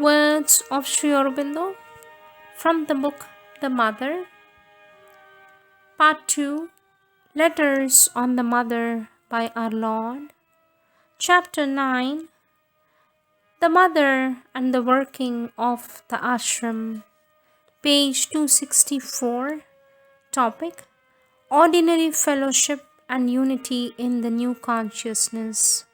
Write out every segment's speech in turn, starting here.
Words of Sri Aurobindo from the book The Mother, Part 2, Letters on the Mother by Our Lord, Chapter 9, The Mother and the Working of the Ashram, page 264, topic, Ordinary Fellowship and Unity in the New Consciousness.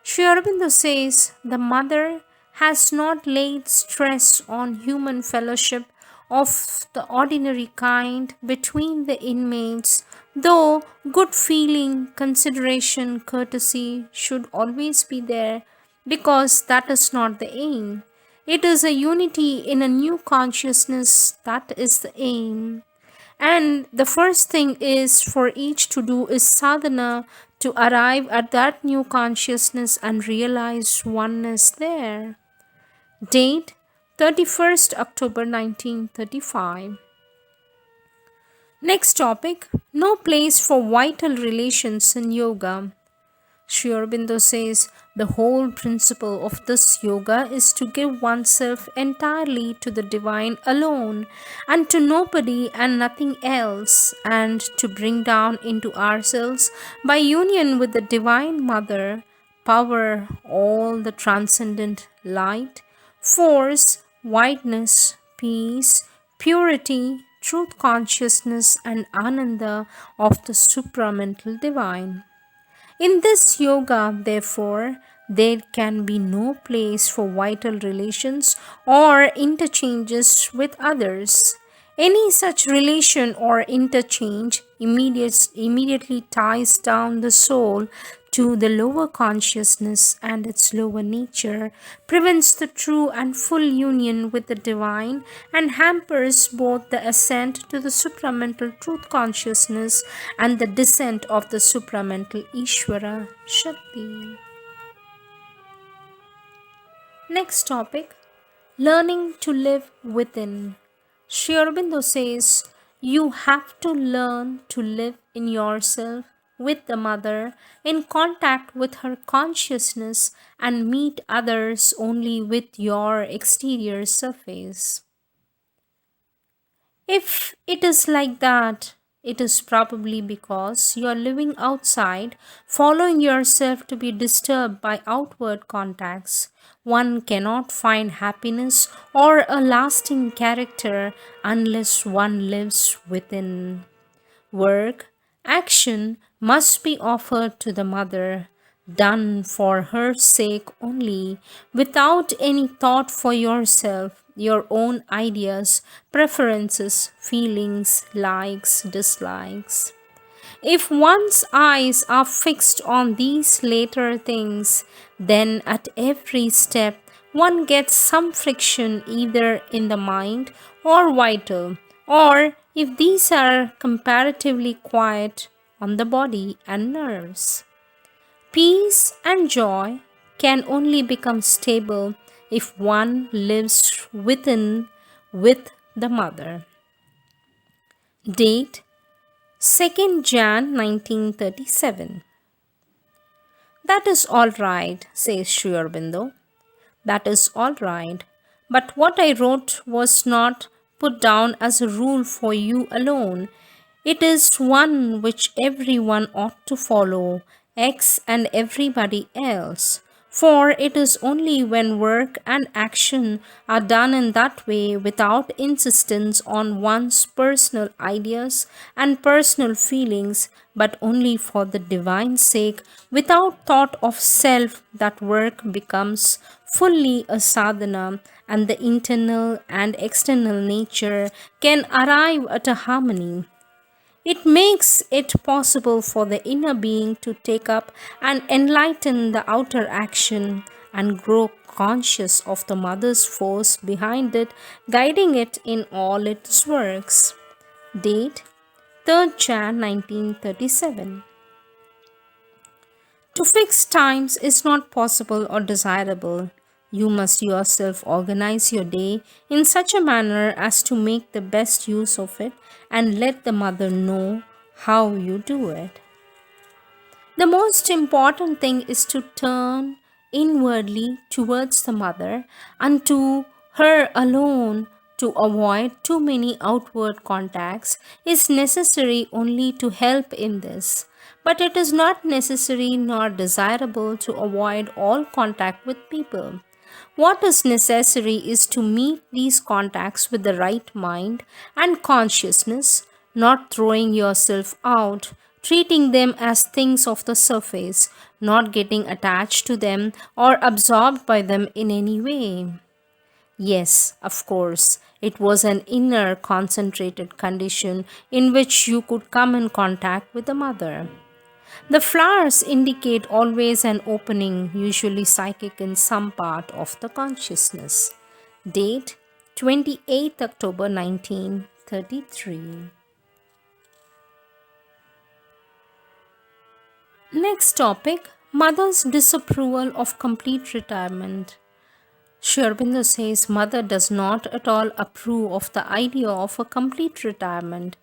Sri Aurobindo says the mother has not laid stress on human fellowship of the ordinary kind between the inmates, though good feeling, consideration, courtesy should always be there, because that is not the aim. It is a unity in a new consciousness that is the aim. And the first thing is for each to do is sadhana to arrive at that new consciousness and realize oneness there. Date 31st October 1935. Next topic, no place for vital relations in yoga. Sri Aurobindo says the whole principle of this yoga is to give oneself entirely to the divine alone and to nobody and nothing else, and to bring down into ourselves by union with the Divine Mother power, all the transcendent light, force, wideness, peace, purity, truth consciousness, and ananda of the supramental divine. In this yoga, therefore, there can be no place for vital relations or interchanges with others. Any such relation or interchange immediately ties down the soul to the lower consciousness and its lower nature, prevents the true and full union with the divine, and hampers both the ascent to the supramental truth consciousness and the descent of the supramental Ishvara Shakti. Next topic, learning to live within. Sri Aurobindo says, you have to learn to live in yourself with the mother, in contact with her consciousness, and meet others only with your exterior surface. If it is like that, it is probably because you are living outside, following yourself to be disturbed by outward contacts. One cannot find happiness or a lasting character unless one lives within. Work, action must be offered to the mother, done for her sake only, without any thought for yourself, your own ideas, preferences, feelings, likes, dislikes. If one's eyes are fixed on these later things, then at every step one gets some friction either in the mind or vital, or if these are comparatively quiet, on the body and nerves. Peace and joy can only become stable if one lives within with the mother. Date 2nd Jan 1937. That is all right, says Sri Aurobindo. That is all right. But what I wrote was not put down as a rule for you alone. It is one which everyone ought to follow, X and everybody else. For it is only when work and action are done in that way without insistence on one's personal ideas and personal feelings, but only for the divine sake, without thought of self, that work becomes fully a sadhana, and the internal and external nature can arrive at a harmony. It makes it possible for the inner being to take up and enlighten the outer action and grow conscious of the mother's force behind it, guiding it in all its works. Date 3rd Jan 1937. To fix times is not possible or desirable. You must yourself organize your day in such a manner as to make the best use of it and let the mother know how you do it. The most important thing is to turn inwardly towards the mother and to her alone to avoid too many outward contacts is necessary only to help in this. But it is not necessary nor desirable to avoid all contact with people. What is necessary is to meet these contacts with the right mind and consciousness, not throwing yourself out, treating them as things of the surface, not getting attached to them or absorbed by them in any way. Yes, of course, it was an inner concentrated condition in which you could come in contact with the mother. The flowers indicate always an opening, usually psychic in some part of the consciousness. Date 28th October 1933. Next topic, Mother's disapproval of complete retirement. Sri Aurobindo says mother does not at all approve of the idea of a complete retirement.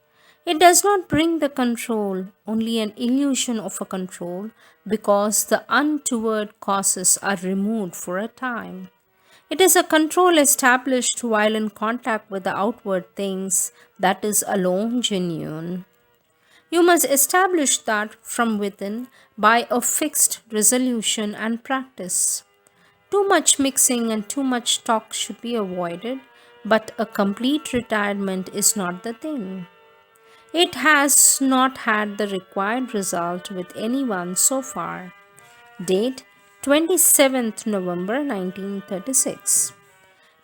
It does not bring the control, only an illusion of a control, because the untoward causes are removed for a time. It is a control established while in contact with the outward things that is alone genuine. You must establish that from within by a fixed resolution and practice. Too much mixing and too much talk should be avoided, but a complete retirement is not the thing. It has not had the required result with anyone so far. Date 27th November 1936.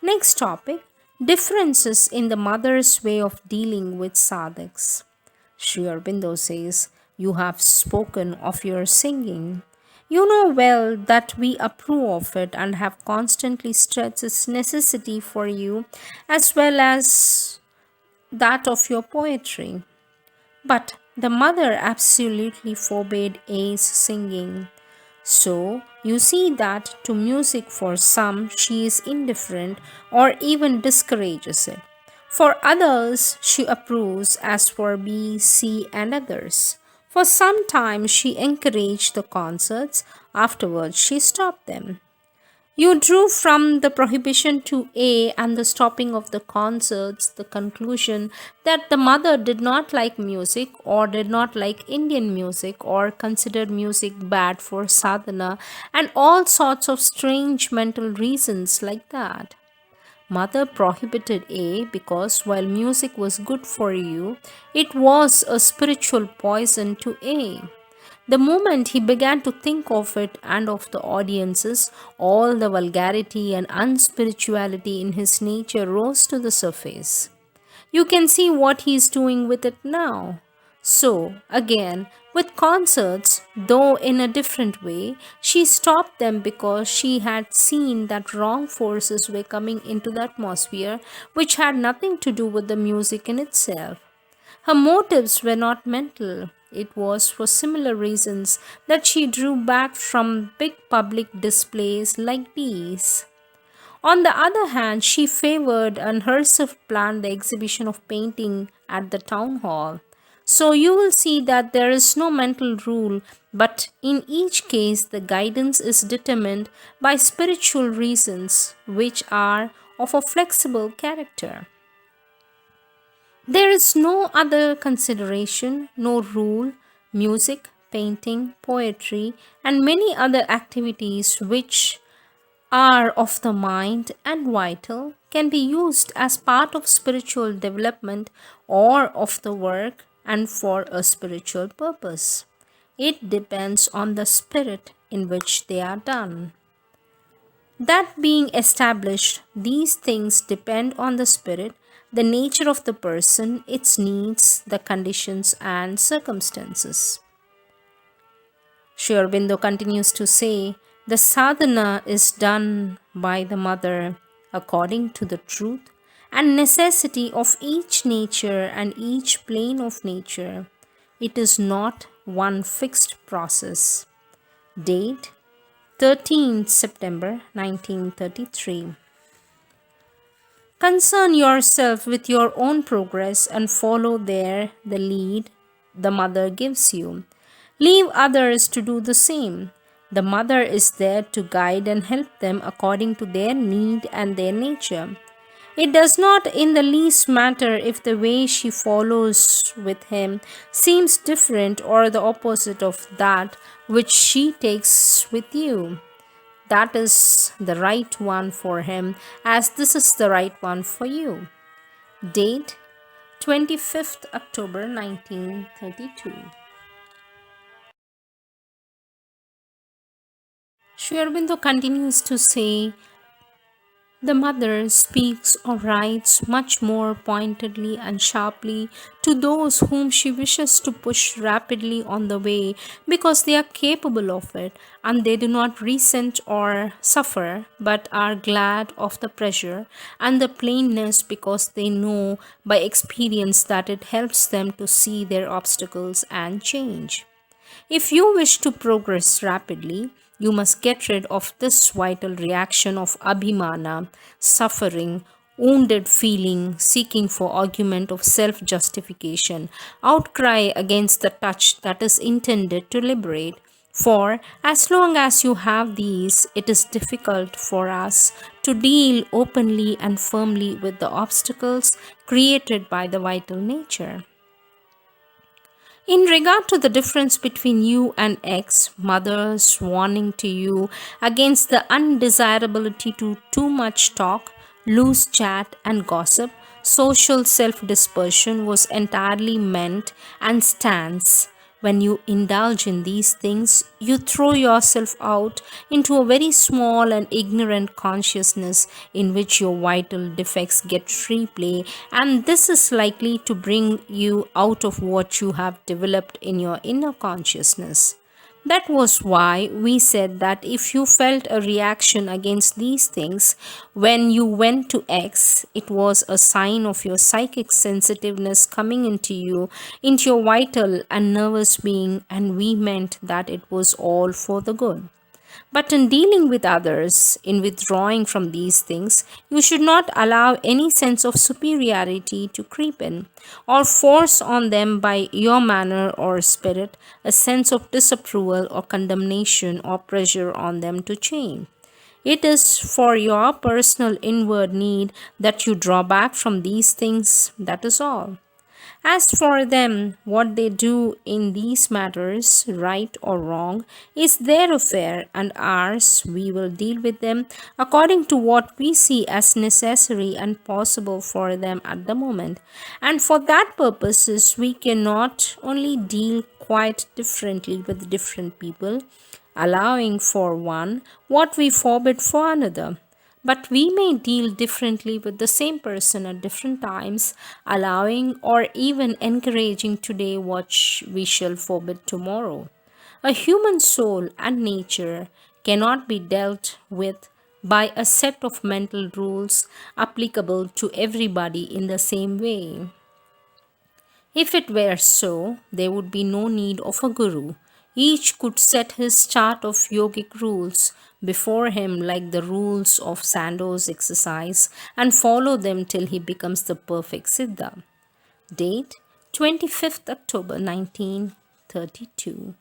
Next topic, differences in the mother's way of dealing with sadhaks. Sri Aurobindo says, you have spoken of your singing. You know well that we approve of it and have constantly stressed its necessity for you as well as that of your poetry. But the mother absolutely forbade A's singing. So, you see that to music for some she is indifferent or even discourages it. For others she approves, as for B, C, and others. For some time she encouraged the concerts, afterwards she stopped them. You drew from the prohibition to A and the stopping of the concerts the conclusion that the mother did not like music or did not like Indian music or considered music bad for sadhana and all sorts of strange mental reasons like that. Mother prohibited A because while music was good for you, it was a spiritual poison to A. The moment he began to think of it and of the audiences, all the vulgarity and unspirituality in his nature rose to the surface. You can see what he is doing with it now. So, again, with concerts, though in a different way, she stopped them because she had seen that wrong forces were coming into the atmosphere which had nothing to do with the music in itself. Her motives were not mental. It was for similar reasons that she drew back from big public displays like these. On the other hand, she favored and herself planned the exhibition of painting at the town hall. So you will see that there is no mental rule, but in each case the guidance is determined by spiritual reasons, which are of a flexible character. There is no other consideration, no rule, music, painting, poetry, and many other activities which are of the mind and vital can be used as part of spiritual development or of the work and for a spiritual purpose. It depends on the spirit in which they are done. That being established, these things depend on the spirit, the nature of the person, its needs, the conditions, and circumstances. Sri Aurobindo continues to say, the sadhana is done by the mother according to the truth and necessity of each nature and each plane of nature. It is not one fixed process. Date 13th September 1933. Concern yourself with your own progress and follow there the lead the mother gives you. Leave others to do the same. The mother is there to guide and help them according to their need and their nature. It does not in the least matter if the way she follows with him seems different or the opposite of that which she takes with you. That is the right one for him, as this is the right one for you. Date 25th October 1932. Sri Aurobindo continues to say, the mother speaks or writes much more pointedly and sharply to those whom she wishes to push rapidly on the way because they are capable of it and they do not resent or suffer but are glad of the pressure and the plainness because they know by experience that it helps them to see their obstacles and change. If you wish to progress rapidly, you must get rid of this vital reaction of abhimana, suffering, wounded feeling, seeking for argument of self justification, outcry against the touch that is intended to liberate. For as long as you have these, it is difficult for us to deal openly and firmly with the obstacles created by the vital nature. In regard to the difference between you and X, mother's warning to you against the undesirability to too much talk, loose chat, and gossip, social self dispersion was entirely meant and stands. When you indulge in these things, you throw yourself out into a very small and ignorant consciousness in which your vital defects get free play, and this is likely to bring you out of what you have developed in your inner consciousness. That was why we said that if you felt a reaction against these things when you went to X, it was a sign of your psychic sensitiveness coming into your vital and nervous being, and we meant that it was all for the good. But in dealing with others, in withdrawing from these things, you should not allow any sense of superiority to creep in, or force on them by your manner or spirit a sense of disapproval or condemnation or pressure on them to change. It is for your personal inward need that you draw back from these things, that is all. As for them, what they do in these matters, right or wrong, is their affair, and ours. We will deal with them according to what we see as necessary and possible for them at the moment. And for that purposes, we cannot only deal quite differently with different people, allowing for one what we forbid for another. But we may deal differently with the same person at different times, allowing or even encouraging today what we shall forbid tomorrow. A human soul and nature cannot be dealt with by a set of mental rules applicable to everybody in the same way. If it were so, there would be no need of a guru. Each could set his chart of yogic rules before him like the rules of Sandoz exercise and follow them till he becomes the perfect Siddha. Date 25th October 1932.